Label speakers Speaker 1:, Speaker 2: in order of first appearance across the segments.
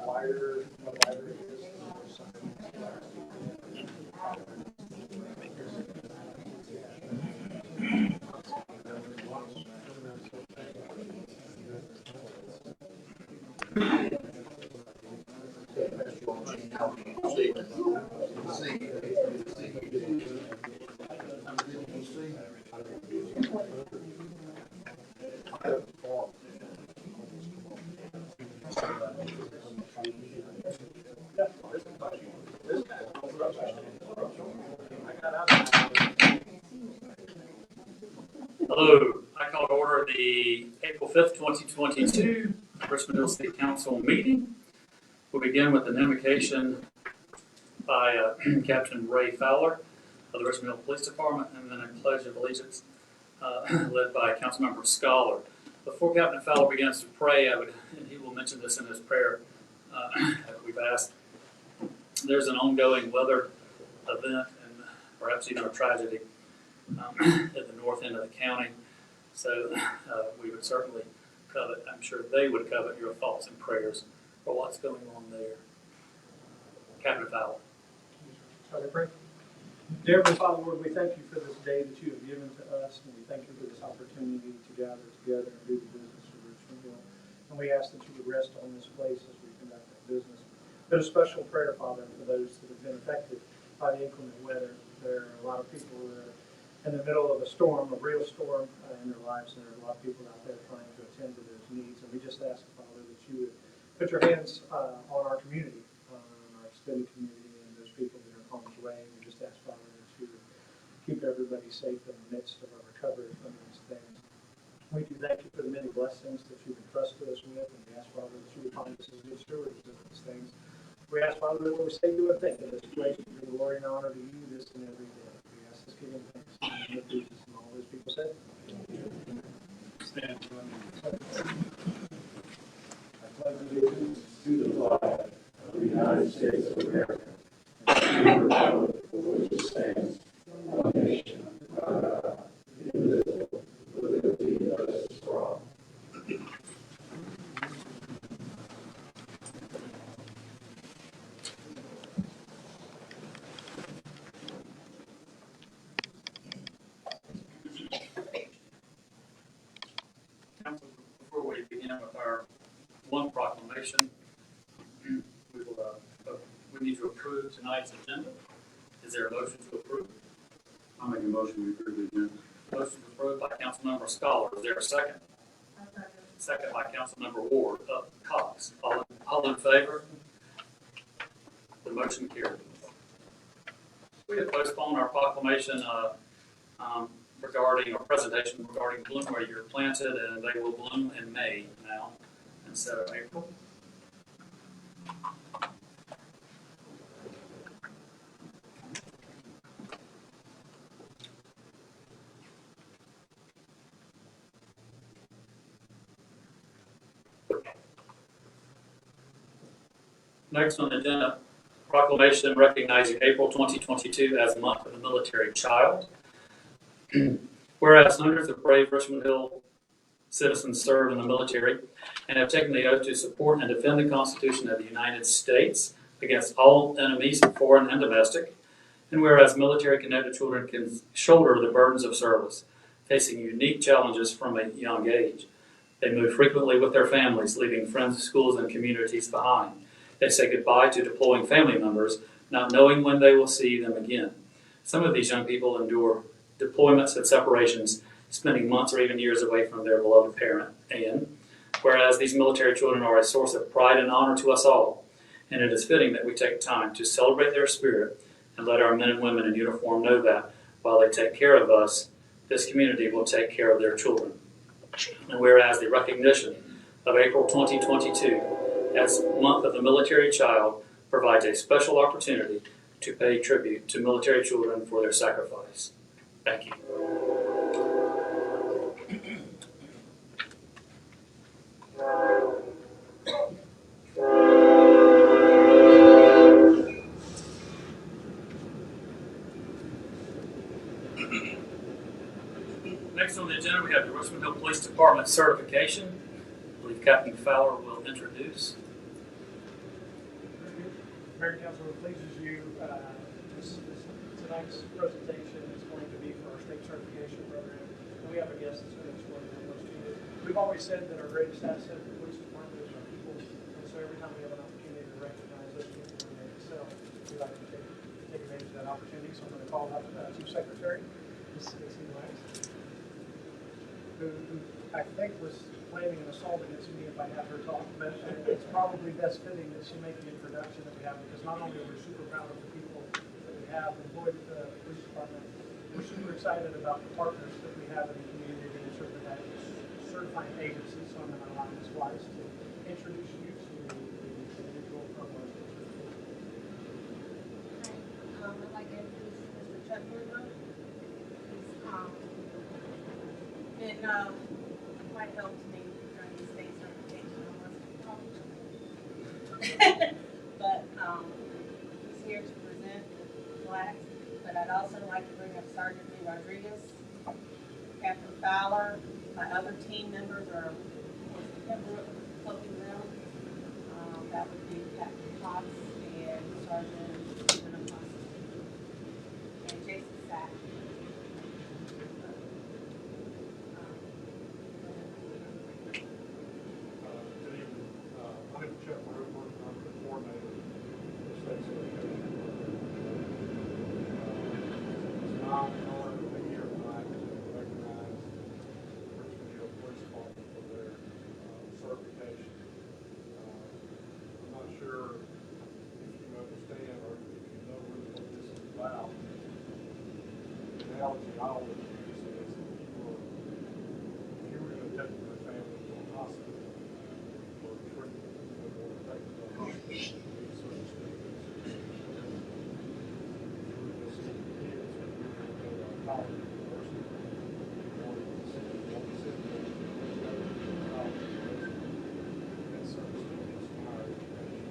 Speaker 1: wider it is.
Speaker 2: Hello, I call to order the April 5th, 2022 Richmond Hill City Council meeting. We'll begin with an invocation by Captain Ray Fowler of the Richmond Hill Police Department, and then a pledge of allegiance led by Councilmember Scholar. Before Captain Fowler begins to pray, and he will mention this in his prayer, we've asked, there's an ongoing weather event and perhaps even a tragedy at the north end of the county. So we would certainly covet, I'm sure they would covet your thoughts and prayers for what's going on there. Captain Fowler.
Speaker 1: Shall I pray? Dear Heavenly Father, Lord, we thank you for this day that you have given to us, and we thank you for this opportunity to gather together and do the business of Richmond Hill. And we ask that you would rest on this place as we conduct that business. But a special prayer, Father, for those that have been affected by the inclement weather. There are a lot of people that are in the middle of a storm, a real storm in their lives, and there are a lot of people out there trying to attend to those needs. And we just ask, Father, that you would put your hands on our community, our extended community, and those people that are in harm's way. We just ask, Father, that you would keep everybody safe in the midst of our recovery from these things. We do thank you for the many blessings that you've entrusted us with, and we ask, Father, that you would find us as good stewards of these things. We ask, Father, that when we say, do and think in this situation, bring glory and honor to you this and every day. We ask this giving thanks in the name of Jesus, and all those people said. Stand. I pledge allegiance to the flag of the United States of America and to the republic for which it stands, one nation, under God, indivisible, with liberty and justice for all.
Speaker 2: Council, before we begin with our one proclamation, we need to approve tonight's agenda. Is there a motion to approve?
Speaker 3: I'll make a motion to approve the agenda.
Speaker 2: Motion approved by Councilmember Scholar. Is there a second? Second by Councilmember Ward. Cox. All in favor? The motion carries. We have postponed our proclamation regarding our presentation regarding bloom where you're planted, and they will bloom in May now instead of April. Next on the agenda, proclamation recognizing April 2022 as the month of the military child. Whereas hundreds of brave Richmond Hill citizens serve in the military and have taken the oath to support and defend the Constitution of the United States against all enemies, foreign and domestic, and whereas military-connected children can shoulder the burdens of service, facing unique challenges from a young age. They move frequently with their families, leaving friends, schools, and communities behind. They say goodbye to deploying family members, not knowing when they will see them again. Some of these young people endure deployments and separations, spending months or even years away from their beloved parent. And whereas these military children are a source of pride and honor to us all, and it is fitting that we take time to celebrate their spirit and let our men and women in uniform know that while they take care of us, this community will take care of their children. And whereas the recognition of April 2022 as Month of the Military Child provides a special opportunity to pay tribute to military children for their sacrifice. Thank you. Next on the agenda, we have the Richmond Hill Police Department certification. I believe Captain Fowler will introduce.
Speaker 1: Mayor and Council, it pleases you, tonight's presentation is going to be for our state certification program. And we have a guest that's going to explain that much to you. We've always said that our greatest asset in the police department is our people. And so every time we have an opportunity to recognize those people when they excel, we like to take advantage of that opportunity. So I'm going to call up Chief Secretary, Ms. Stacy Wax, who I think was planning an assault against me if I had her talk, but it's probably best fitting that she make the introduction that we have, because not only are we super proud of the people that we have employed at the police department, we're super excited about the partners that we have in the community and certifying agencies. So I'm going to allow Ms. Wise to introduce you to the individual from our state certification.
Speaker 4: I'd like to introduce Mr. Chuck Murdo. He's been quite helped me during the state certification. But he's here to present the plaques. But I'd also like to bring up Sergeant Lee Rodriguez, Captain Fowler. My other team members are, of course, Pembroke, helping them. That would be Captain Cox and Sergeant Stephen Acosta and Jason Sack.
Speaker 5: Good evening. My name is Chuck Murray. I'm the coordinator of the state certification program. It's my honor to be here tonight to recognize the Richmond Hill Police Department for their certification. I'm not sure if you understand or if you know really what this is about. The analogy I always use is if you were going to take your family to a hospital for treatment, you would want to take them to a hospital to be certain standards. If you were just seeing kids or you were going to go to a college university, you wanted to send them to college university and certain standards of higher education.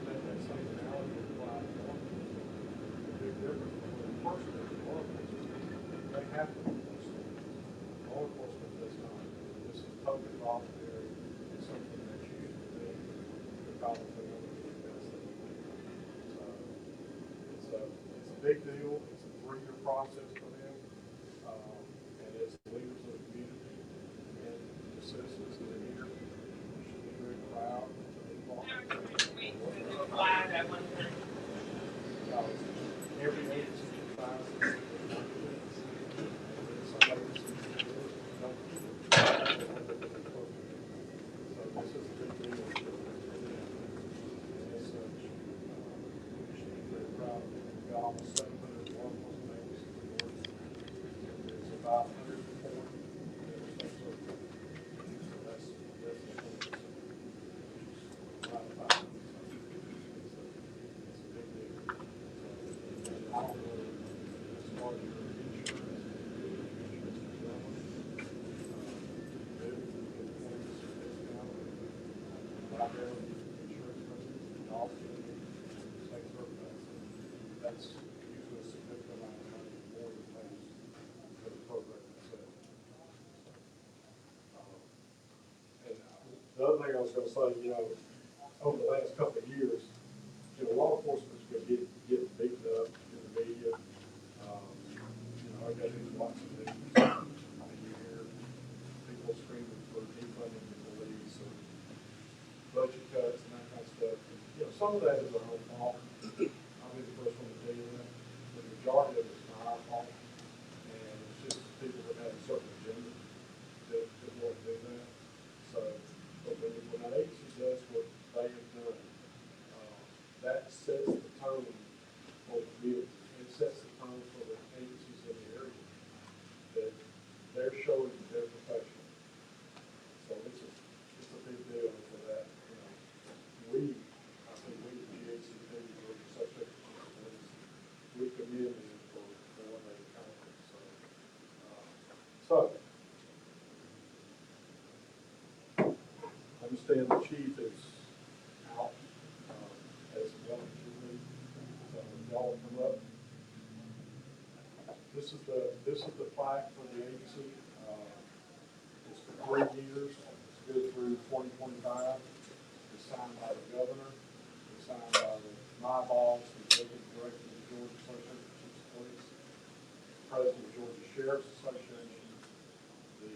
Speaker 5: Let that same analogy apply to law enforcement. The big difference between a person and law enforcement, they have to be those standards. Law enforcement does not. This is totally voluntary. It's something that you should do because they want to do the best they can. So it's a big deal. It's a 3-year process for them. And as leaders of the community and the citizens that are here, you should be very proud to be part of it. Because every agency that finds this, somebody that's don't keep it. So this is a big deal for them. And as such, we should be very proud of it. We've got almost 700 law enforcement agencies in Oregon. There's about 140 that are state certified. So that's the 20%, which is right about it. It's a big deal. So, I don't know as far as your insurance, that's usually a significant amount of money more than pays for the program itself. And the other thing I was going to say, over the last couple of years, law enforcement's been getting beaten up in the media. I got these lots of news, and you hear people screaming for defunding the police and budget cuts and that kind of stuff. And, some of that is our own fault. I'll be the first one to tell you that. The majority of it is not our fault. And it's just people that have a certain agenda that want to do that. So, but when an agency does what they have done, that sets the tone for the community. It sets the tone for the agencies in the area that they're showing that they're professional. So it's a big deal for that. I think we, the GACP, were such a we commend them for what they accomplished. So I understand the chief is out as well as you need. So y'all come up. This is the plaque for the agency. It's for 3 years. It's good through 2025. It's signed by the governor. It's signed by my boss, the executive director of the Georgia Association of Chiefs of Police, president of Georgia Sheriff's Association, the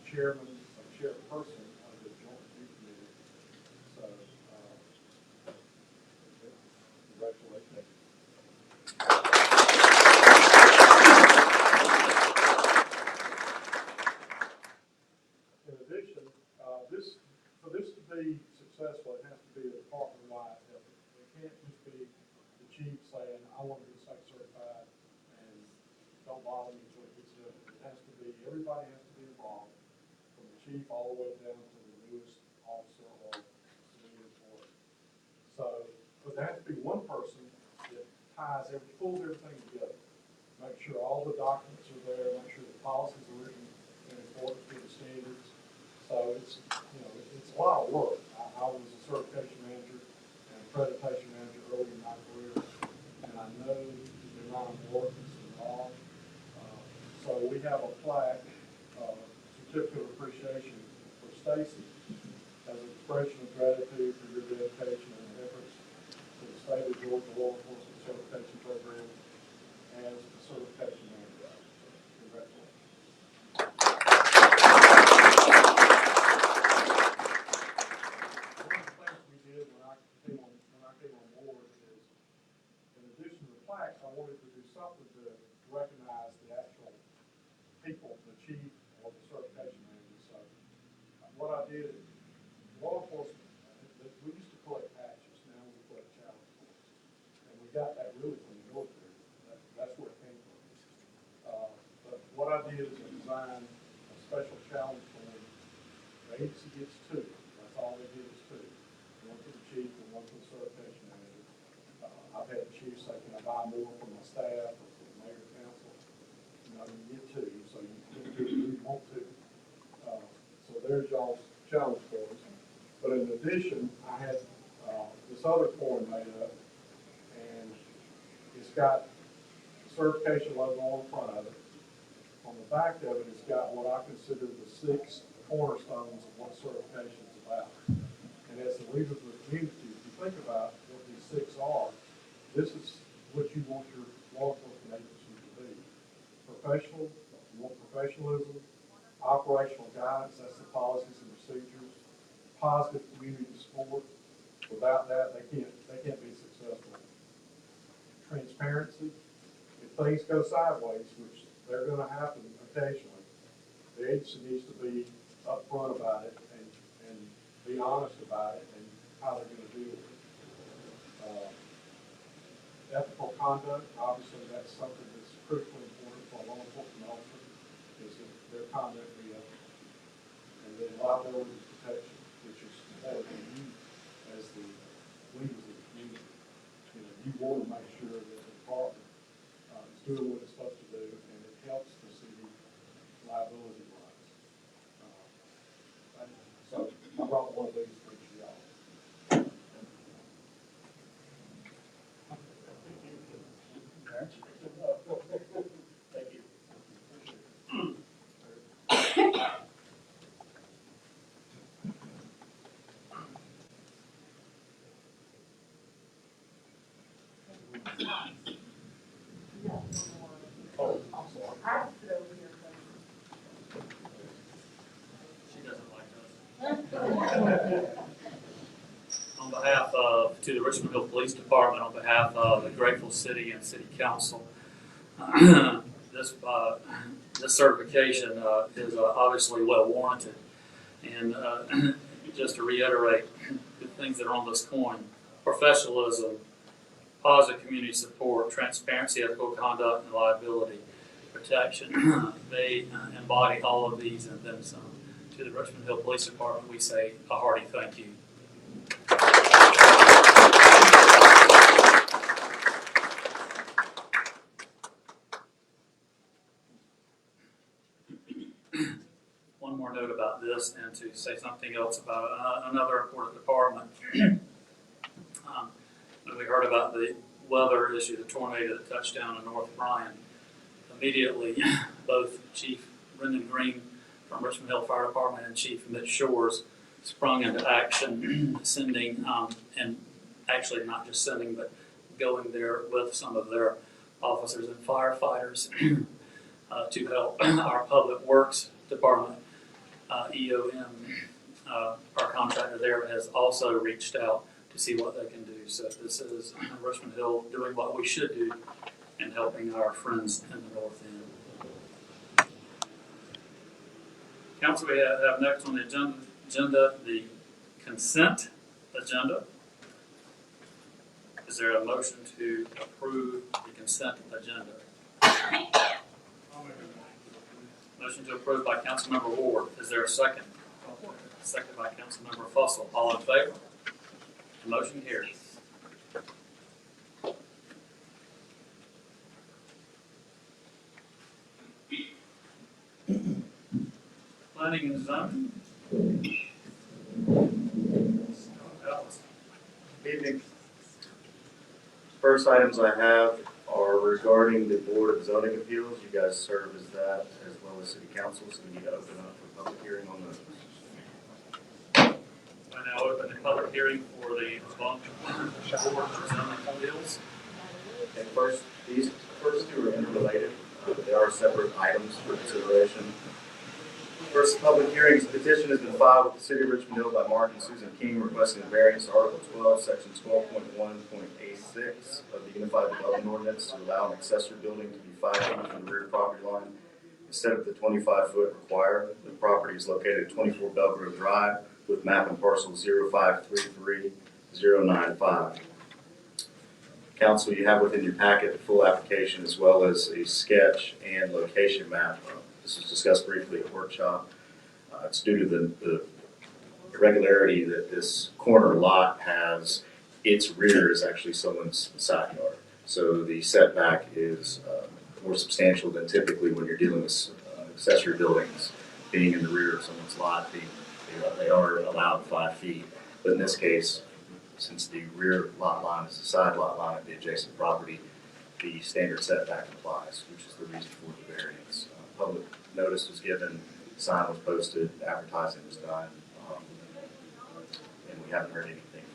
Speaker 5: chairman or chairperson of the Joint Review Committee. So, congratulations. In addition, for this to be successful, it has to be a department-wide effort. It can't just be the chief saying, I want to get site certified and don't bother me until it gets done. It has to be, everybody has to be involved, from the chief all the way down to the newest officer or civilian employee. So, but there has to be one person that pulls everything together. Make sure all the documents are there, make sure the policies are written in accordance with the standards. So it's, it's a lot of work. I was a certification manager and accreditation manager early in my career, and I know the amount of work that's involved. So we have a plaque, certificate of appreciation for Stacy as an expression of gratitude for your dedication and efforts to the state of Georgia law enforcement certification program as a certification manager. Congratulations. One of the things we did when I came on board is, in addition to the plaques, I wanted to do something to recognize the actual people, the chief or the certification manager. So what I did, law enforcement, we used to collect patches, now we collect challenge points. And we got that really from the military. That's where it came from. But what I did is I designed a special challenge point. The agency gets two. That's all they get is two. One for the chief and one for the certification manager. I've had chiefs say, can I buy more for my staff or for the mayor council? You get two, so you can do it if you want to. So there's y'all's challenge points. But in addition, I had this other coin made up, and it's got the certification logo on the front of it. On the back of it, it's got what I consider the 6 cornerstones of what certification is about. And as the leaders of the community, if you think about what these 6 are, this is what you want your law enforcement agency to be. Professional, you want professionalism, operational guidance, that's the policies and procedures, positive community support. Without that, they can't be successful. Transparency, if things go sideways, which they're going to happen occasionally, the agency needs to be upfront about it and be honest about it and how they're going to deal with it. Ethical conduct, obviously that's something that's critically important for a law enforcement officer, is that their conduct be ethical. And then liability protection, which is important to you as the leaders of the community. You want to make sure that the department is doing what it's supposed to do, and it helps the city liability wise. So I brought one of these for y'all. Thank you. Oh, I'm sorry.
Speaker 2: She doesn't like us. On behalf of, to the Richmond Hill Police Department, on behalf of the grateful city and city council, this certification is obviously well warranted. And just to reiterate the things that are on this coin: professionalism, positive community support, transparency, ethical conduct, and liability protection. They embody all of these and then some. To the Richmond Hill Police Department, we say a hearty thank you. One more note about this, and to say something else about another important department. When we heard about the weather issue, the tornado that touched down in North Bryan, immediately both Chief Brendan Green from Richmond Hill Fire Department and Chief Mitch Shores sprung into action, sending and actually not just sending, but going there with some of their officers and firefighters to help our Public Works Department. EOM, our contractor there, has also reached out to see what they can do. So this is Richmond Hill doing what we should do and helping our friends in the North End. Council, we have next on the agenda the consent agenda. Is there a motion to approve the consent agenda? Motion to approve by Councilmember Ward. Is there a second? Second by Councilmember Fussell. All in favor? The motion carries. Planning and zoning.
Speaker 6: Evening. First items I have are regarding the Board of Zoning Appeals. You guys serve as that as well as City Council, so we need to open up a public hearing on those.
Speaker 2: I now open the public hearing for the Board of Zoning Appeals.
Speaker 6: And first, these first two are interrelated. They are separate items for consideration. First public hearing's petition has been filed with the City of Richmond Hill by Mark and Susan King requesting a variance to Article 12, Section 12.1.86 of the Unified Development Ordinance to allow an accessory building to be 5 feet from the rear property line instead of the 25-foot required. The property is located at 24 Belgrove Drive with map and parcel 0533095. Council, you have within your packet the full application as well as a sketch and location map. This was discussed briefly at workshop. It's due to the irregularity that this corner lot has. Its rear is actually someone's side yard. So the setback is more substantial than typically when you're dealing with accessory buildings being in the rear of someone's lot. They are allowed 5 feet. But in this case, since the rear lot line is the side lot line of the adjacent property, the standard setback applies, which is the reason for the variance. Public notice was given, sign was posted, advertising was done, and we haven't heard anything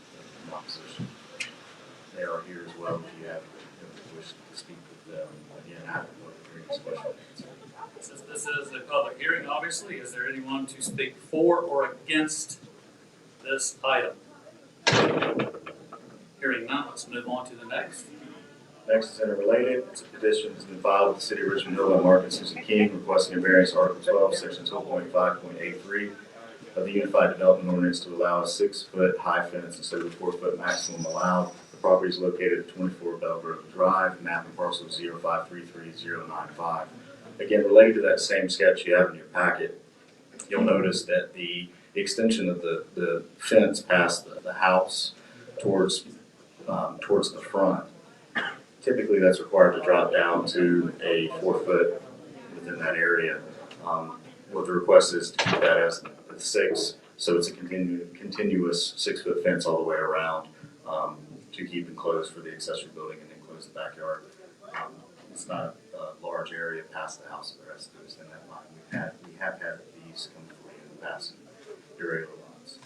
Speaker 6: from opposition. They are here as well if you have wish to speak with them again after the hearing question.
Speaker 2: Since this is a public hearing, obviously, is there anyone to speak for or against this item? Hearing none, let's move on to the next.
Speaker 6: Next is interrelated. It's a petition that's been filed with the City of Richmond Hill by Mark and Susan King requesting a variance to Article 12, Section 12.5.83 of the Unified Development Ordinance to allow a 6-foot high fence instead of the 4-foot maximum allowed. The property is located at 24 Belgrove Drive, map and parcel 0533095. Again, related to that same sketch you have in your packet, you'll notice that the extension of the fence past the house towards the front, typically that's required to drop down to a 4-foot within that area. What the request is to keep that as the 6, so it's a continuous 6-foot fence all the way around to keep enclosed for the accessory building and enclose the backyard. It's not a large area past the house, the rest of it is in that line. We have had these come before you in the past irregular lines.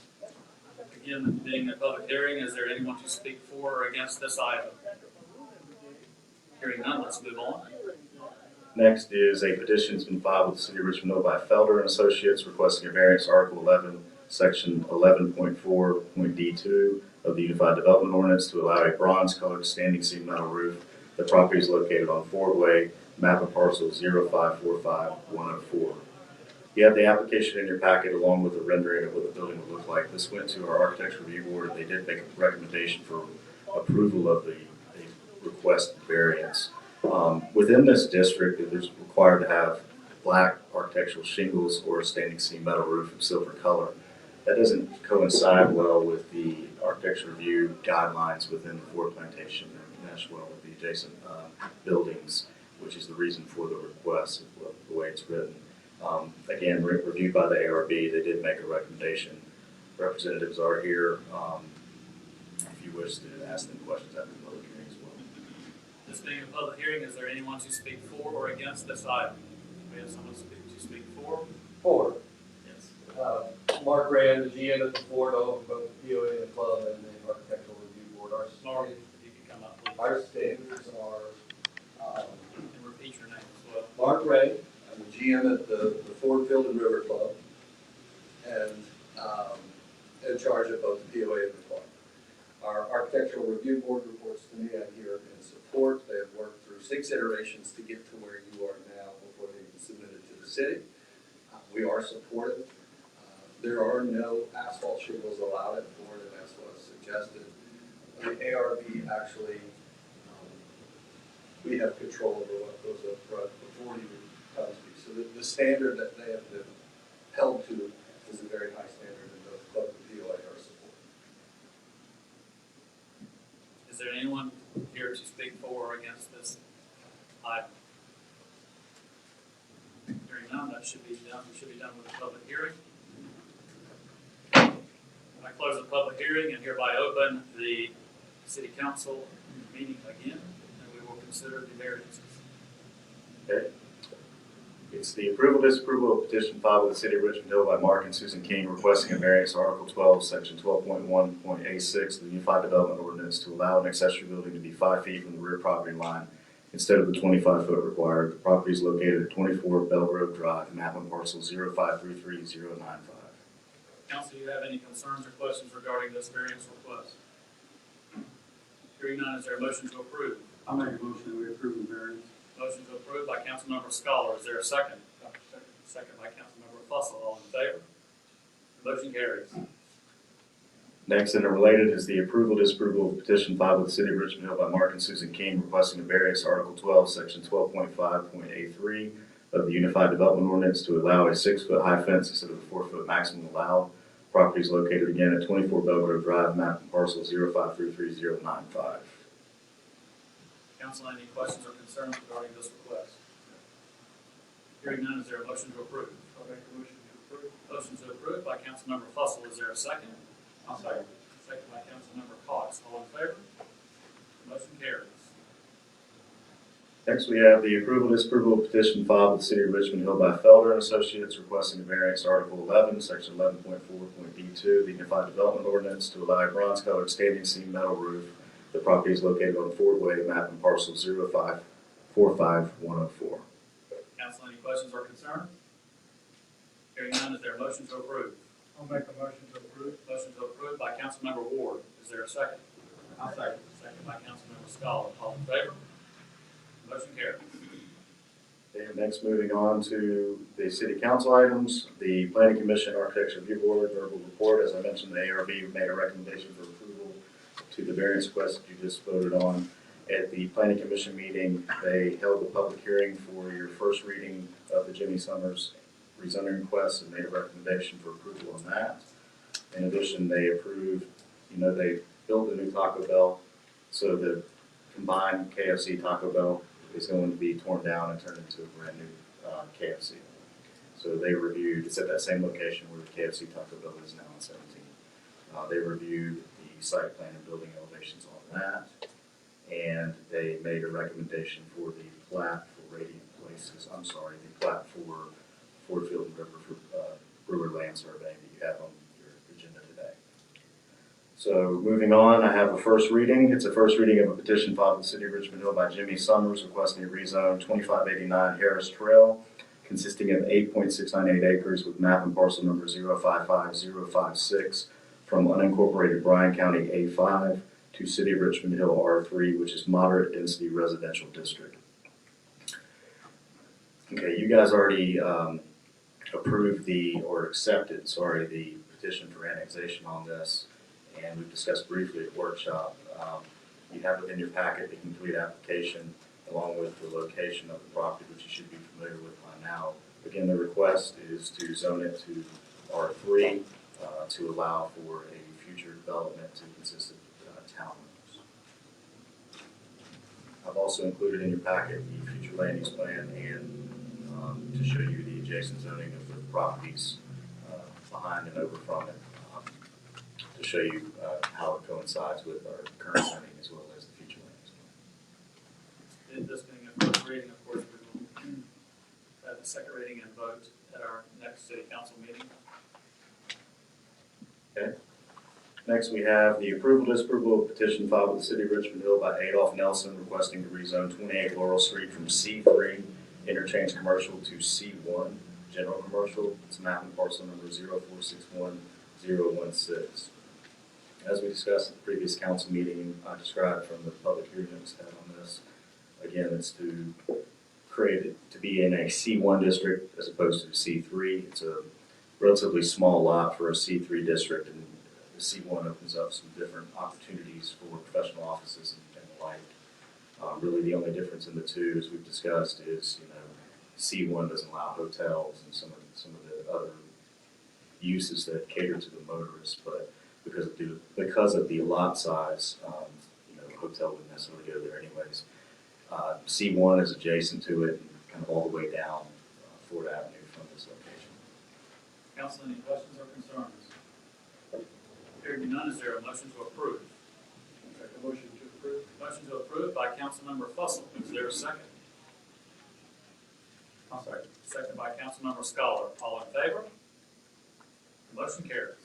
Speaker 2: Again, being a public hearing, is there anyone to speak for or against this item? Hearing none, let's move on.
Speaker 6: Next is a petition that's been filed with the City of Richmond Hill by Felder and Associates requesting a variance to Article 11, Section 11.4.D2 of the Unified Development Ordinance to allow a bronze-colored standing seam metal roof. The property is located on Fordway, map and parcel 0545104. You have the application in your packet along with the rendering of what the building would look like. This went to our Architecture Review Board. They did make a recommendation for approval of the request variance. Within this district, it is required to have black architectural shingles or a standing seam metal roof of silver color. That doesn't coincide well with the architecture review guidelines within the Ford Plantation and mesh well with the adjacent buildings, which is the reason for the request, the way it's written. Again, reviewed by the ARB, they did make a recommendation. Representatives are here if you wish to ask them questions after the public hearing as well.
Speaker 2: This being a public hearing, is there anyone to speak for or against this item? We have someone to speak for?
Speaker 7: Four.
Speaker 2: Yes.
Speaker 7: Mark Rand, the GM of the board, over both the POA and the club and the architectural review board. Our
Speaker 2: Mark, if you could come up, please,
Speaker 7: Our standards are,
Speaker 2: and repeat your name as well.
Speaker 7: Mark Ray, I'm the GM at the Ford Field and River Club, and in charge of both the POA and the club. Our architectural review board reports to me. I'm here in support. They have worked through 6 iterations to get to where you are now before they can submit it to the city. We are supportive. There are no asphalt shingles allowed at Ford, and that's what's suggested. The ARB actually, we have control over what goes up front before it even comes to. So the standard that they have been held to is a very high standard, and both club and POA are supportive.
Speaker 2: Is there anyone here to speak for or against this item? Hearing none, that should be done. We should be done with the public hearing. I close the public hearing and hereby open the city council meeting again, and we will consider the variances.
Speaker 6: Okay. It's the approval, disapproval of petition filed with the city of Richmond Hill by Mark and Susan King requesting a variance, Article 12, Section 12.1.A6 of the Unified Development Ordinance to allow an accessory building to be 5 feet from the rear property line instead of the 25-foot required. The property is located at 24 Bell Grove Drive, map and parcel 0533095.
Speaker 2: Council, do you have any concerns or questions regarding this variance request? Hearing none, is there a motion to approve?
Speaker 3: I'll make a motion that we approve the variance.
Speaker 2: Motion to approve by Councilmember Scholar. Is there a second? Second by Councilmember Fussell. All in favor? Motion carries.
Speaker 6: Next, interrelated, is the approval, disapproval of petition filed with the city of Richmond Hill by Mark and Susan King requesting a variance, Article 12, Section 12.5.A3 of the Unified Development Ordinance to allow a 6-foot high fence instead of the 4-foot maximum allowed. Property is located again at 24 Belgrove Drive, map and parcel 0533095.
Speaker 2: Council, any questions or concerns regarding this request? Hearing none, is there a motion to approve?
Speaker 5: I'll make a motion to approve.
Speaker 2: Motion to approve by Councilmember Fussell. Is there a second?
Speaker 3: I'll second.
Speaker 2: Second by Councilmember Cox. All in favor? Motion carries.
Speaker 6: Next, we have the approval, disapproval of petition filed with the city of Richmond Hill by Felder and Associates requesting a variance, Article 11, Section 11.4.B2 of the Unified Development Ordinance to allow a bronze-colored standing seam metal roof. The property is located on Ford Way, map and parcel 0545104.
Speaker 2: Council, any questions or concerns? Hearing none, is there a motion to approve?
Speaker 5: I'll make a motion to approve.
Speaker 2: Motion to approve by Councilmember Ward. Is there a second?
Speaker 3: I'll second.
Speaker 2: Second by Councilmember Scholar. All in favor? Motion carries.
Speaker 6: And next, moving on to the city council items, the planning commission architecture review board verbal report. As I mentioned, the ARB made a recommendation for approval to the variance request that you just voted on. At the planning commission meeting, they held a public hearing for your first reading of the Jimmy Summers rezoning request and made a recommendation for approval on that. In addition, they approved, they built a new Taco Bell, so the combined KFC Taco Bell is going to be torn down and turned into a brand new KFC. So they reviewed, it's at that same location where the KFC Taco Bell is now in 17. They reviewed the site plan and building elevations on that, and they made a recommendation for the plat for Radiant Places, the plat for Ford Field and River for Brewer Land Survey that you have on your agenda today. So moving on, I have a first reading. It's a first reading of a petition filed with the city of Richmond Hill by Jimmy Summers requesting a rezone 2589 Harris Trail consisting of 8.698 acres with map and parcel number 055056 from unincorporated Bryan County A5 to city of Richmond Hill R3, which is moderate density residential district. Okay, you guys already accepted the petition for annexation on this, and we've discussed briefly at workshop. You have within your packet the complete application along with the location of the property, which you should be familiar with by now. Again, the request is to zone it to R3 to allow for a future development to consist of townhomes. I've also included in your packet the future land use plan and to show you the adjacent zoning of the properties behind and over from it, to show you how it coincides with our current zoning as well as the future land use plan.
Speaker 2: This being a first reading, of course, we will have the second reading and vote at our next city council meeting.
Speaker 6: Okay. Next, we have the approval, disapproval of petition filed with the City of Richmond Hill by Adolph Nelson requesting to rezone 28 Laurel Street from C3 interchange commercial to C1 general commercial. It's map and parcel number 0461016. As we discussed at the previous council meeting, I described from the public hearing that was held on this. Again, it's to create it to be in a C1 district as opposed to C3. It's a relatively small lot for a C3 district, and the C1 opens up some different opportunities for professional offices and the like. Really, the only difference in the two, as we've discussed, is C1 doesn't allow hotels and some of the other uses that cater to the motorists, but because of the lot size, a hotel wouldn't necessarily go there anyways. C1 is adjacent to it, and kind of all the way down Ford Avenue from this location.
Speaker 2: Council, any questions or concerns? Hearing none, is there a motion to approve?
Speaker 5: Make a motion to approve.
Speaker 2: Motion to approve by Councilmember Fussell. Is there a second?
Speaker 3: I'll second.
Speaker 2: Second by Councilmember Scholar. All in favor? Motion carries.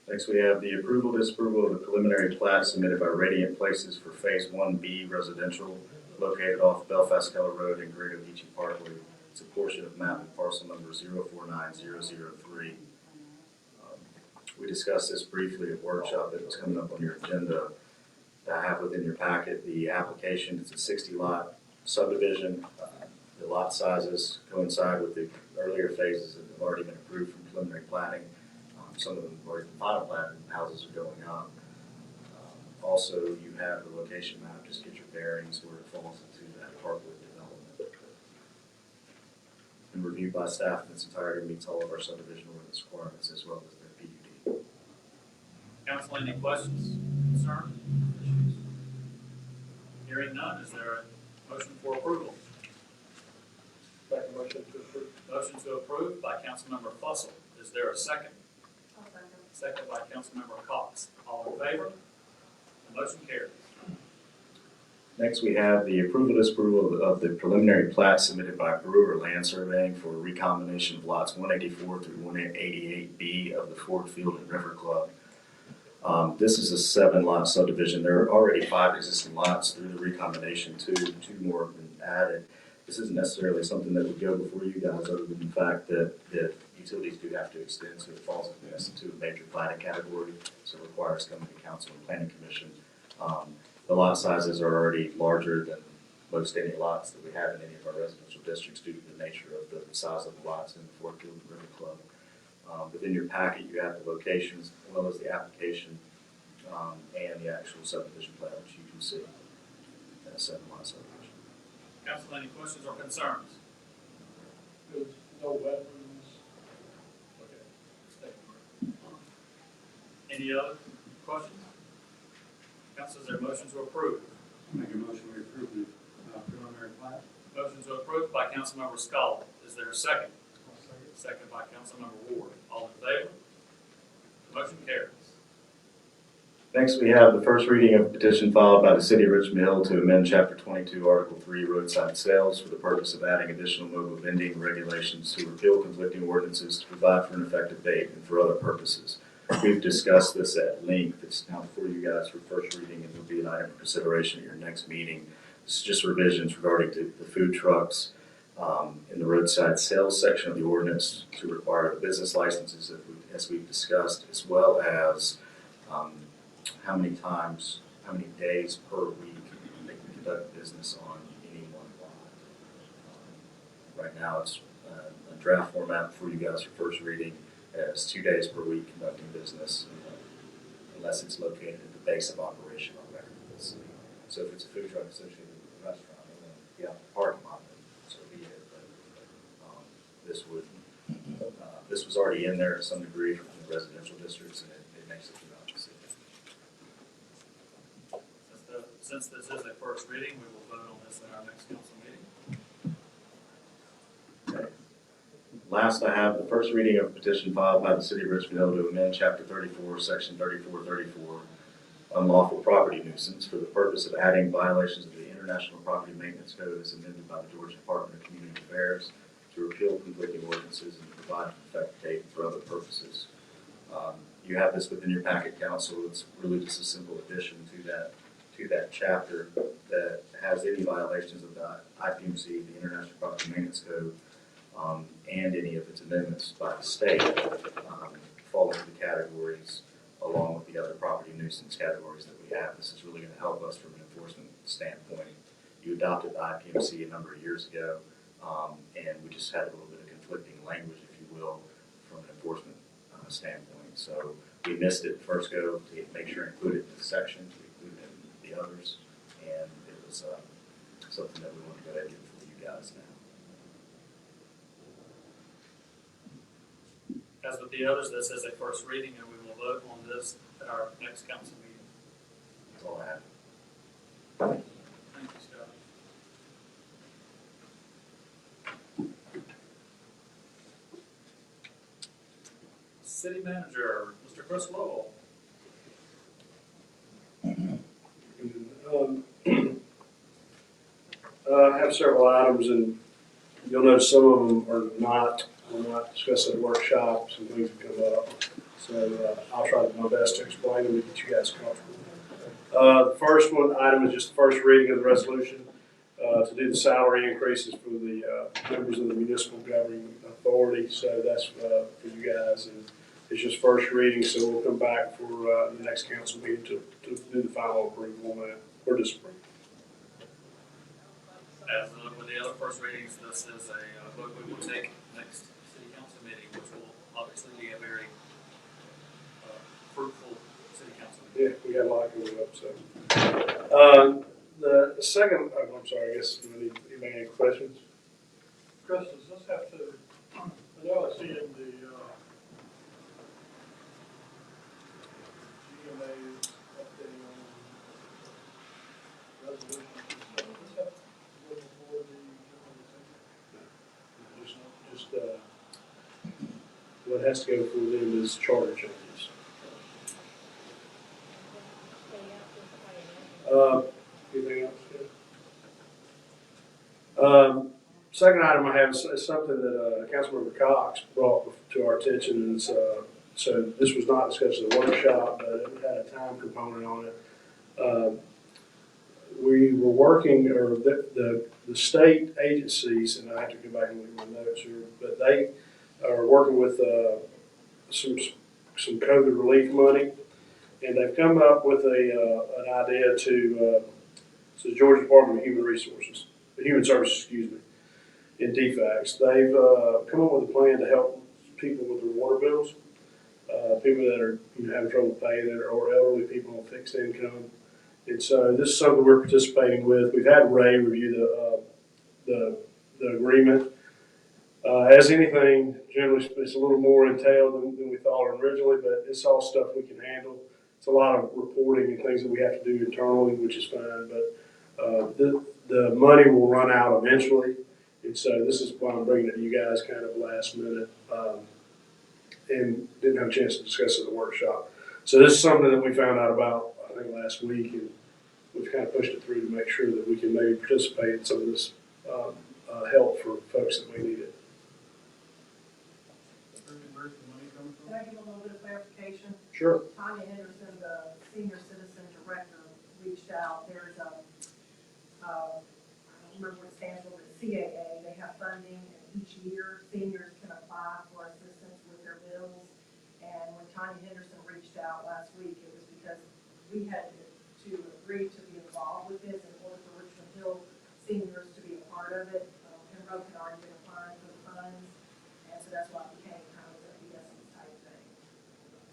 Speaker 6: Next, we have the approval, disapproval of the preliminary plat submitted by Radiant Places for Phase 1B residential located off Belfast Keller Road in Greater Beachy Parkway. It's a portion of map and parcel number 049003. We discussed this briefly at workshop that was coming up on your agenda. I have within your packet the application. It's a 60-lot subdivision. The lot sizes coincide with the earlier phases that have already been approved from preliminary planning. Some of them have already been final platted, and houses are going up. Also, you have the location map, just get your bearings where it falls into that Parkwood development. And reviewed by staff in its entirety, meets all of our subdivision ordinance requirements as well as the PUD.
Speaker 2: Council, any questions, concerns, issues? Hearing none, is there a motion for approval?
Speaker 5: Make a motion to approve.
Speaker 2: Motion to approve by Councilmember Fussell. Is there a second? Second by Councilmember Cox. All in favor? The motion carries.
Speaker 6: Next, we have the approval, disapproval of the preliminary plat submitted by Brewer Land Surveying for a recombination of lots 184 through 188B of the Ford Field and River Club. This is a 7-lot subdivision. There are already 5 existing lots through the recombination. Two more have been added. This isn't necessarily something that would go before you guys, other than the fact that utilities do have to extend, so it falls into a major platting category, so it requires coming to council and planning commission. The lot sizes are already larger than most any lots that we have in any of our residential districts due to the nature of the size of the lots in the Fort Field and River Club. Within your packet, you have the locations as well as the application and the actual subdivision plan, which you can see in a 7-lot subdivision.
Speaker 2: Council, any questions or concerns?
Speaker 5: There's no wetlands.
Speaker 2: Okay. Any other questions? Council, is there a motion to approve?
Speaker 3: Make a motion we approve the preliminary plat.
Speaker 2: Motion to approve by Councilmember Scholar. Is there a second? Second by Councilmember Ward. All in favor? Motion carries.
Speaker 6: Next, we have the first reading of a petition filed by the City of Richmond Hill to amend Chapter 22, Article 3, roadside sales for the purpose of adding additional mobile vending regulations to repeal conflicting ordinances to provide for an effective date and for other purposes. We've discussed this at length. It's now before you guys for first reading, and will be an item for consideration at your next meeting. This is just revisions regarding to the food trucks in the roadside sales section of the ordinance to require the business licenses as we've discussed, as well as how many days per week they can conduct business on any one lot. Right now, it's a draft format for you guys for first reading as 2 days per week conducting business unless it's located at the base of operation on record of the city. So if it's a food truck associated with a restaurant, and then be out in the parking lot, then so be it. But this was already in there to some degree from the residential districts, and it makes it throughout the city.
Speaker 2: Since this is a first reading, we will vote on this in our next council meeting.
Speaker 6: Okay. Last, I have the first reading of a petition filed by the City of Richmond Hill to amend Chapter 34, Section 3434, unlawful property nuisance for the purpose of adding violations of the International Property Maintenance Code as amended by the Georgia Department of Community Affairs to repeal conflicting ordinances and provide an effective date for other purposes. You have this within your packet, council. It's really just a simple addition to that chapter that has any violations of the IPMC, the International Property Maintenance Code, and any of its amendments by the state fall into the categories along with the other property nuisance categories that we have. This is really going to help us from an enforcement standpoint. You adopted the IPMC a number of years ago, and we just had a little bit of conflicting language, if you will, from an enforcement standpoint. So we missed it first go to make sure to include it in this section, to include it in the others, and it was something that we wanted to go ahead and get for you guys now.
Speaker 2: As with the others, this is a first reading, and we will vote on this at our next council meeting.
Speaker 6: That's all I have.
Speaker 2: Thank you, Scott. City Manager, Mr. Chris Lowell.
Speaker 8: I have several items, and you'll notice some of them are not discussed at the workshop. Some things have come up, so I'll try my best to explain them to get you guys comfortable. The first item is just the first reading of the resolution to do the salary increases for the members of the municipal governing authority. So that's for you guys, and it's just first reading. So we'll come back for the next council meeting to do the final approval on that or disapproval.
Speaker 2: As with the other first readings, this is a vote we will take next city council meeting, which will obviously be a very fruitful city council meeting.
Speaker 8: Yeah, we got a lot coming up, so. The second, I'm sorry, I guess, anybody any questions?
Speaker 5: Chris, does this have to, I know I see in the, GMA's updating on resolutions, does this have to go before the general assembly?
Speaker 8: What has to go through them is charter changes. Anything else? Second item I have is something that Councilmember Cox brought to our attention, and so this was not discussed in the workshop, but it had a time component on it. We were working, or the state agencies, and I have to go back and look at my notes here, but they are working with some COVID relief money, and they've come up with an idea to the Georgia Department of Human Services, in DFACS. They've come up with a plan to help people with their water bills, people that are having trouble paying it, or elderly people on fixed income. And so this is something we're participating with. We've had Ray review the agreement. As anything, generally it's a little more entailed than we thought originally, but it's all stuff we can handle. It's a lot of reporting and things that we have to do internally, which is fine, but the money will run out eventually. And so this is why I'm bringing it to you guys kind of last minute, and didn't have a chance to discuss it at the workshop. So this is something that we found out about, I think, last week, and we've kind of pushed it through to make sure that we can maybe participate in some of this help for folks that may need it.
Speaker 3: Where's the money coming
Speaker 4: Can I give a little bit of clarification?
Speaker 8: Sure.
Speaker 4: Tanya Henderson, the senior citizen director, reached out. There's I don't remember what it stands for, but CAA. They have funding, and each year seniors can apply for assistance with their bills. And when Tanya Henderson reached out last week, it was because we had to agree to be involved with this in order for Richmond Hill seniors to be a part of it. Pembroke had already been applying for the funds, and so that's why it became kind of a ESS type thing.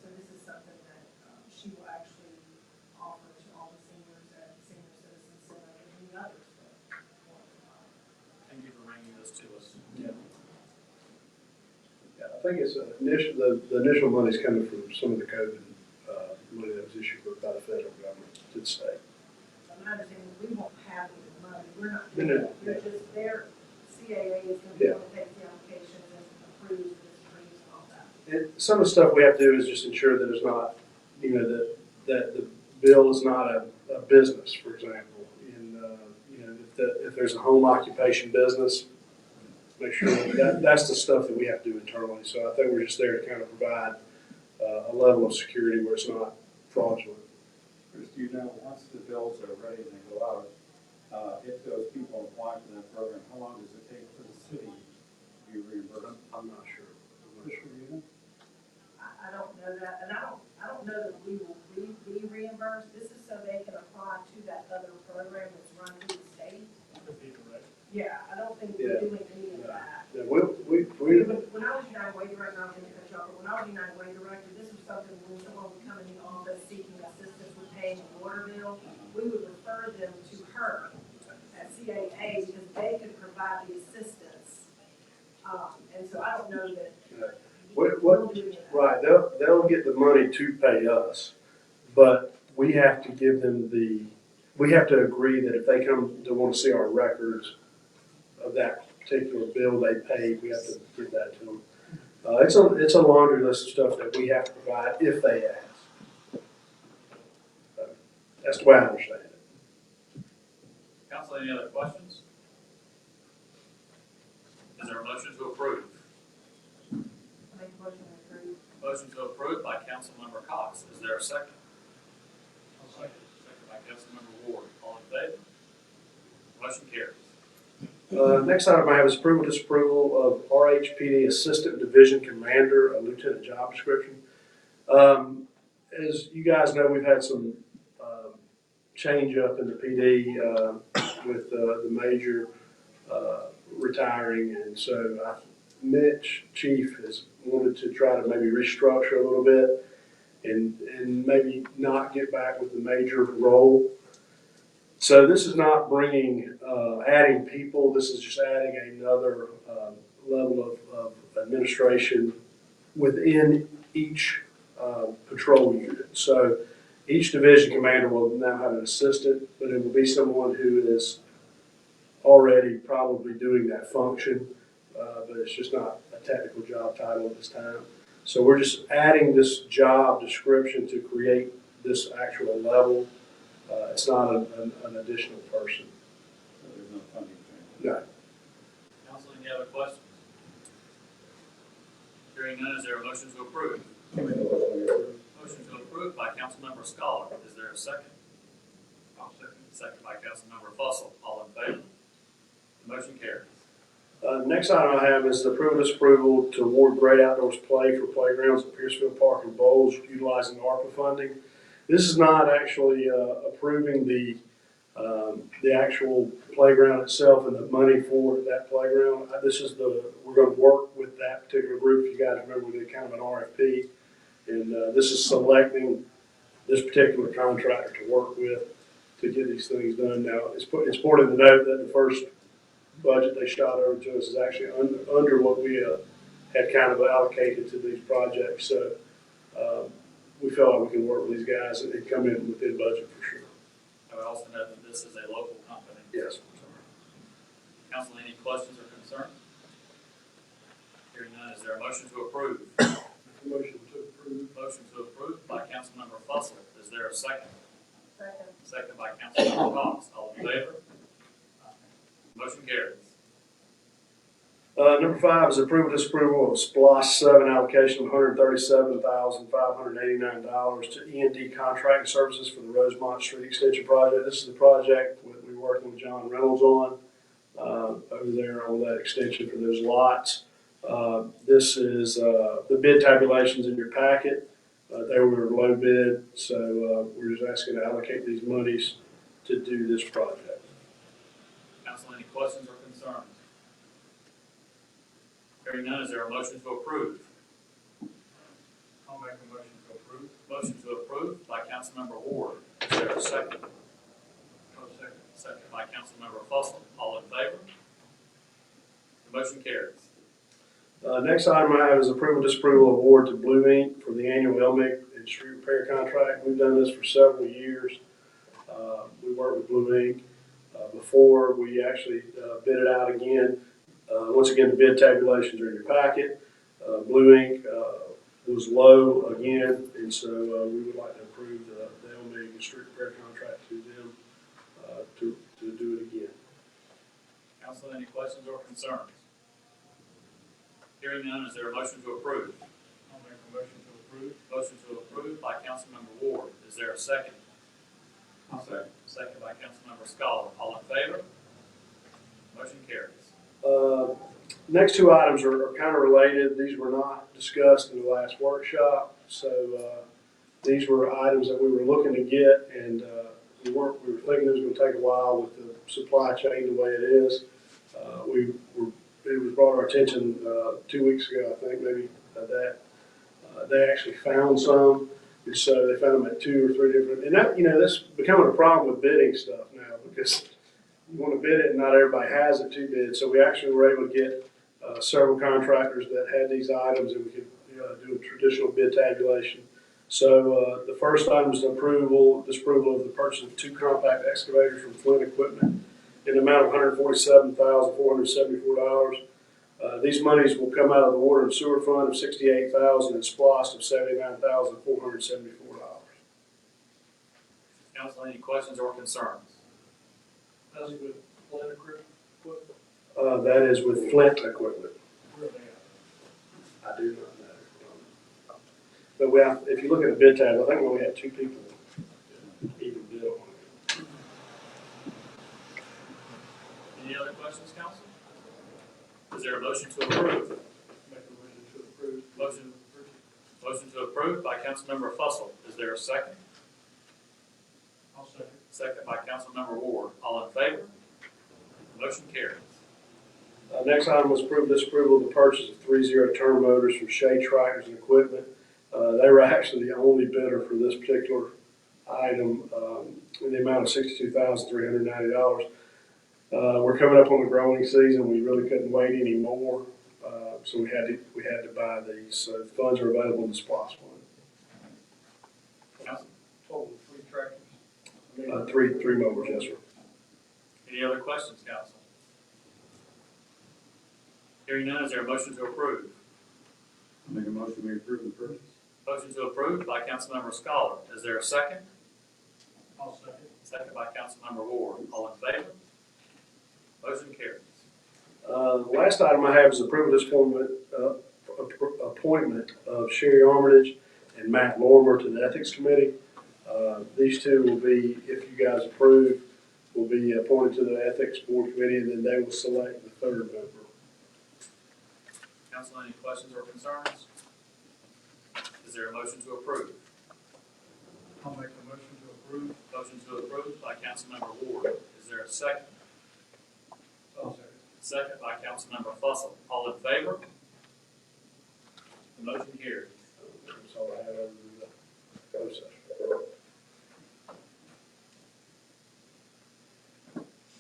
Speaker 4: So this is something that she will actually offer to all the seniors at Senior Citizen Center and any others that want to apply.
Speaker 2: Thank you for bringing this to us.
Speaker 8: Yeah, I think it's the initial money's coming from some of the COVID money that was issued by the federal government to the state.
Speaker 4: My understanding is we won't have any money. We're not
Speaker 8: No,
Speaker 4: doing
Speaker 8: no,
Speaker 4: that. We're just, their CAA is going to be able to take the applications and approve and disapprove and all that.
Speaker 8: And some of the stuff we have to do is just ensure that it's not, that the bill is not a business, for example. And, if there's a home occupation business, make sure that's the stuff that we have to do internally. So I think we're just there to kind of provide a level of security where it's not fraudulent.
Speaker 3: Chris, do you know, once the bills are ready and they go out, if those people apply for that program, how long does it take for the city to be reimbursed?
Speaker 8: I'm not sure.
Speaker 3: Chris, you know?
Speaker 4: I don't know that, and I don't know that we will be reimbursed. This is so they can apply to that other program that's run through the state. Yeah, I don't think we're doing any of that.
Speaker 8: Yeah,
Speaker 4: When I was United Way Director, I was in the shop, but when I was United Way Director, this was something when someone would come in the office seeking assistance with paying a water bill, we would refer them to her at CAA because they could provide the assistance. And so I don't know that we'll do any of that.
Speaker 8: Right, they'll get the money to pay us, but we have to give them we have to agree that if they come to want to see our records of that particular bill they paid, we have to give that to them. It's a laundry list of stuff that we have to provide if they ask. That's the way I understand it.
Speaker 2: Council, any other questions? Is there a motion to approve?
Speaker 4: I make a motion to approve.
Speaker 2: Motion to approve by Councilmember Cox. Is there a second? Second by Councilmember Ward. All in favor? Motion carries.
Speaker 8: Next item I have is approval, disapproval of RHPD Assistant Division Commander, a lieutenant job description. As you guys know, we've had some change up in the PD with the major retiring, and so Mitch, Chief, has wanted to try to maybe restructure a little bit and maybe not get back with the major role. So this is not bringing, adding people, this is just adding another level of administration within each patrol unit. So each division commander will now have an assistant, but it will be someone who is already probably doing that function, but it's just not a technical job title at this time. So we're just adding this job description to create this actual level. It's not an additional person.
Speaker 3: So there's no funding change.
Speaker 8: No.
Speaker 2: Council, any other questions? Hearing none, is there a motion to approve?
Speaker 3: Make a motion to approve.
Speaker 2: Motion to approve by Councilmember Scholar. Is there a second?
Speaker 3: I'll second.
Speaker 2: Second by Councilmember Fussell. All in favor? The motion carries.
Speaker 8: Next item I have is the approval, disapproval to award great outdoors play for playgrounds at Piercefield Park and Bowles utilizing ARPA funding. This is not actually approving the actual playground itself and the money for that playground. We're going to work with that particular group. If you guys remember, we did kind of an RFP, and this is selecting this particular contractor to work with to get these things done. Now, it's important to note that the first budget they shot over to us is actually under what we had kind of allocated to these projects. So we feel like we can work with these guys and come in within budget for sure.
Speaker 2: I would also note that this is a local company.
Speaker 8: Yes.
Speaker 2: Council, any questions or concerns? Hearing none, is there a motion to approve?
Speaker 8: Motion to approve.
Speaker 2: Motion to approve by Councilmember Fussell. Is there a second?
Speaker 4: Second.
Speaker 2: Second by Councilmember Cox. All in favor? Motion carries.
Speaker 8: Number 5 is approval, disapproval of SPLOST 7 allocation of $137,589 to E&D contracting services for the Rosemont Street Extension Project. This is the project that we're working with John Reynolds on over there on that extension for those lots. This is the bid tabulations in your packet. They were low bid, so we're just asking to allocate these monies to do this project.
Speaker 2: Council, any questions or concerns? Hearing none, is there a motion to approve?
Speaker 3: I'll make a motion to approve.
Speaker 2: Motion to approve by Councilmember Ward. Is there a second?
Speaker 3: I'll second.
Speaker 2: Second by Councilmember Fussell. All in favor? The motion carries.
Speaker 8: Next item I have is approval, disapproval of award to Blue Ink for the annual LMIG and street repair contract. We've done this for several years. We worked with Blue Ink before we actually bid it out again. Once again, the bid tabulations are in your packet. Blue Ink was low again, and so we would like to approve the LMIG and street repair contract to them to do it again.
Speaker 2: Council, any questions or concerns? Hearing none, is there a motion to approve?
Speaker 3: I'll make a motion to approve.
Speaker 5: approved.
Speaker 2: Motion to approve by Councilmember Ward. Is there a second?
Speaker 3: I'll second.
Speaker 2: Second by Councilmember Scholar. All in favor? Motion carries.
Speaker 8: Next two items are kind of related. These were not discussed in the last workshop, so these were items that we were looking to get, and we were thinking it was going to take a while with the supply chain the way it is. It was brought to our attention 2 weeks ago, I think, maybe that they actually found some, and so they found them at 2 or 3 different. And that, that's becoming a problem with bidding stuff now, because you want to bid it and not everybody has it to bid. So we actually were able to get several contractors that had these items, and we could do a traditional bid tabulation. So the first item is disapproval of the purchase of 2 compact excavators from Flint Equipment in the amount of $147,474. These monies will come out of the Water and Sewer Fund of $68,000 and SPOS of $79,474.
Speaker 2: Council, any questions or concerns?
Speaker 5: How's it with Flint equipment?
Speaker 8: That is with Flint Equipment.
Speaker 5: Where are they at?
Speaker 8: I do not know. But if you look at the bid tab, I think we only had 2 people even bid on it.
Speaker 2: Any other questions, council? Is there a motion to approve?
Speaker 5: Make a motion to approve.
Speaker 2: Motion to approve by Councilmember Fussell. Is there a second?
Speaker 5: I'll second.
Speaker 2: Second by Councilmember Ward. All in favor? Motion carries.
Speaker 8: Next item was disapproval of the purchase of 3 zero-turn motors from Shea Tractors and Equipment. They were actually the only bidder for this particular item in the amount of $62,390. We're coming up on the growing season. We really couldn't wait anymore, so we had to buy these. So the funds are available in the SPOS fund.
Speaker 2: Council,
Speaker 5: Total 3 tractors.
Speaker 8: Three mowers, yes, sir.
Speaker 2: any other questions, council? Hearing none, is there a motion to approve?
Speaker 3: Make a motion, we approve the purchase.
Speaker 2: Motion to approve by Councilmember Scholar. Is there a second?
Speaker 5: I'll second.
Speaker 2: Second by Councilmember Ward. All in favor? Motion carries.
Speaker 8: The last item I have is approval of appointment of Sherry Armitage and Matt Lorimer to the Ethics Committee. These two will be, if you guys approve, will be appointed to the Ethics Board Committee, and then they will select the 3rd member.
Speaker 2: Council, any questions or concerns? Is there a motion to approve?
Speaker 5: I'll make a motion to approve.
Speaker 2: Motion to approve by Councilmember Ward. Is there a second?
Speaker 5: I'll second.
Speaker 2: Second by Councilmember Fussell. All in favor? The motion carries.
Speaker 8: That's all I have over the closed session.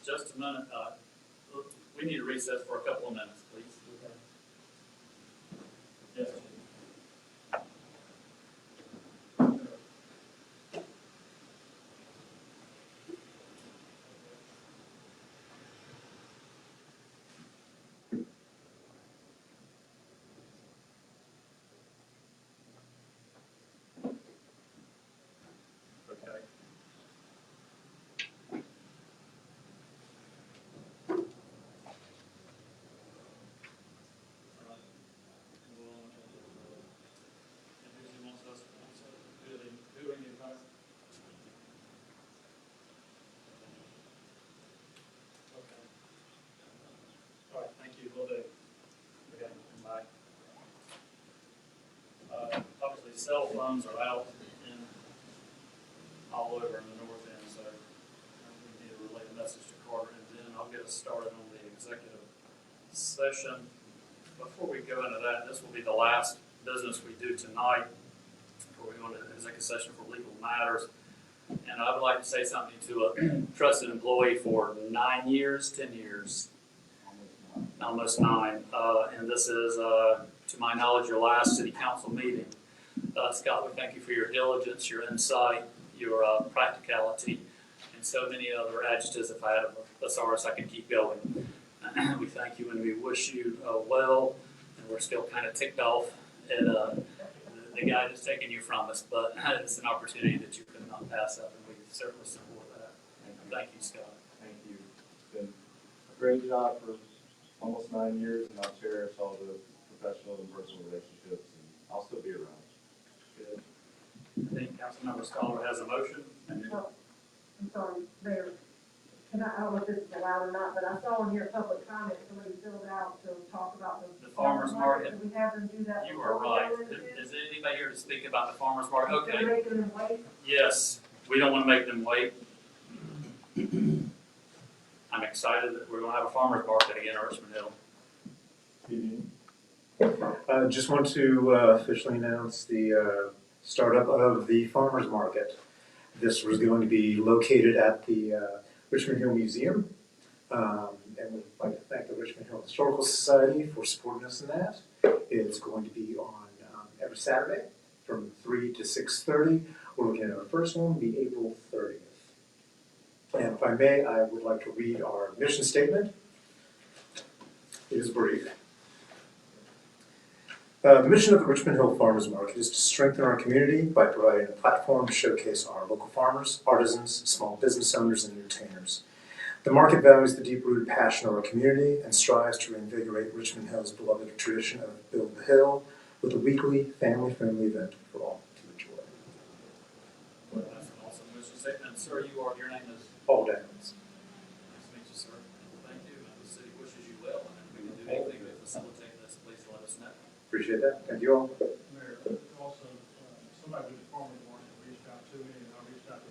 Speaker 2: Just a minute. We need to recess for a couple of minutes, please. Yes. Okay. All right, thank you, will do. Okay, bye. Obviously, cell phones are out in, all over in the north end, so we need to relay the message to Carter, and then I'll get us started on the executive session. Before we go into that, this will be the last business we do tonight before we go into executive session for legal matters. And I would like to say something to a trusted employee for 9 years, 10 years, almost 9. And this is, to my knowledge, your last city council meeting. Scott, we thank you for your diligence, your insight, your practicality, and so many other adjectives. If I had a thesaurus, I could keep going. We thank you and we wish you well, and we're still kind of ticked off at the guy that's taken you from us, but it's an opportunity that you could not pass up, and we certainly support that. Thank you, Scott.
Speaker 9: Thank you. It's been a great job for almost 9 years, and I'll cherish all the professional and personal relationships, and I'll still be around.
Speaker 8: good.
Speaker 2: I think Councilmember Scholar has a motion. And
Speaker 10: Oh, I'm sorry, Mayor. I don't know if this is allowed or not, but I saw on here public comment, somebody filled out to talk about
Speaker 2: The farmer's market.
Speaker 10: Can we have them do that?
Speaker 2: You are
Speaker 10: before we
Speaker 2: right.
Speaker 10: go into it?
Speaker 2: Is there anybody here to speak about the farmer's market?
Speaker 10: Instead of
Speaker 2: Okay,
Speaker 10: making them wait?
Speaker 2: yes, we don't want to make them wait. I'm excited that we're going to have a farmer's market again in Richmond Hill.
Speaker 11: Just want to officially announce the startup of the farmers market. This was going to be located at the Richmond Hill Museum. And we'd like to thank the Richmond Hill Historical Society for supporting us in that. It's going to be on every Saturday from 3 to 6:30. We're looking at our first one, be April 30th. And if I may, I would like to read our mission statement. It is brief. The mission of the Richmond Hill Farmers Market is to strengthen our community by providing a platform to showcase our local farmers, artisans, small business owners, and entertainers. The market values the deep-rooted passion of our community and strives to reinvigorate Richmond Hill's beloved tradition of Build the Hill with a weekly, family-friendly event for all to enjoy.
Speaker 2: That's an awesome mission statement. Sir, your name is?
Speaker 11: All Downs.
Speaker 2: Nice to meet you, sir. Thank you, and the city wishes you well, and if we can do anything to facilitate this, please let us know.
Speaker 11: Appreciate that. Thank you all.
Speaker 5: Mayor, also, somebody with the farmer's market reached out to me, and I reached out to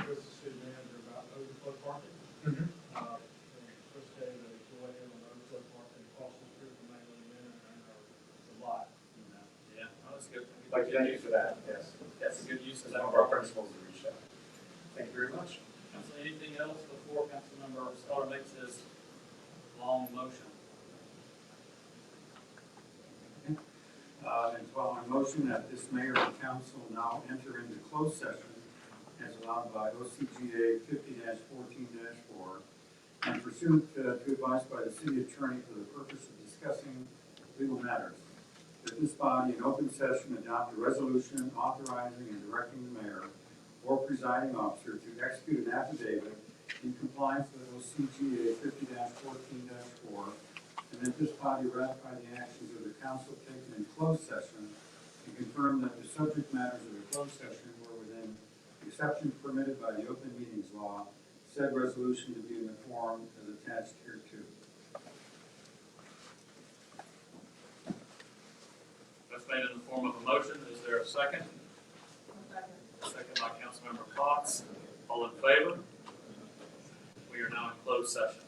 Speaker 5: Chris, the city manager, about overflow parking. Chris gave a go ahead on the overflow parking across the street from Mainland Manor and the lot.
Speaker 2: Yeah, oh, that's good.
Speaker 11: I'd like to thank you for that. Yes.
Speaker 2: That's a good use of
Speaker 11: Some
Speaker 2: that.
Speaker 11: of our principals have reached out. Thank you very much.
Speaker 2: Council, anything else before Councilmember Scholar makes his long motion?
Speaker 3: And so I motion that this mayor and council now enter into closed session as allowed by OCGA 50-14-4 and pursuant to advice by the city attorney for the purpose of discussing legal matters. That this body in open session adopt a resolution authorizing and directing the mayor or presiding officer to execute an affidavit in compliance with OCGA 50-14-4, and that this body ratify the actions of the council taken in closed session and confirm that the subject matters of the closed session were within exceptions permitted by the open meetings law, said resolution to be in the form as attached hereto.
Speaker 2: That's made in the form of a motion. Is there a second? Second by Councilmember Cox. All in favor? We are now in closed session.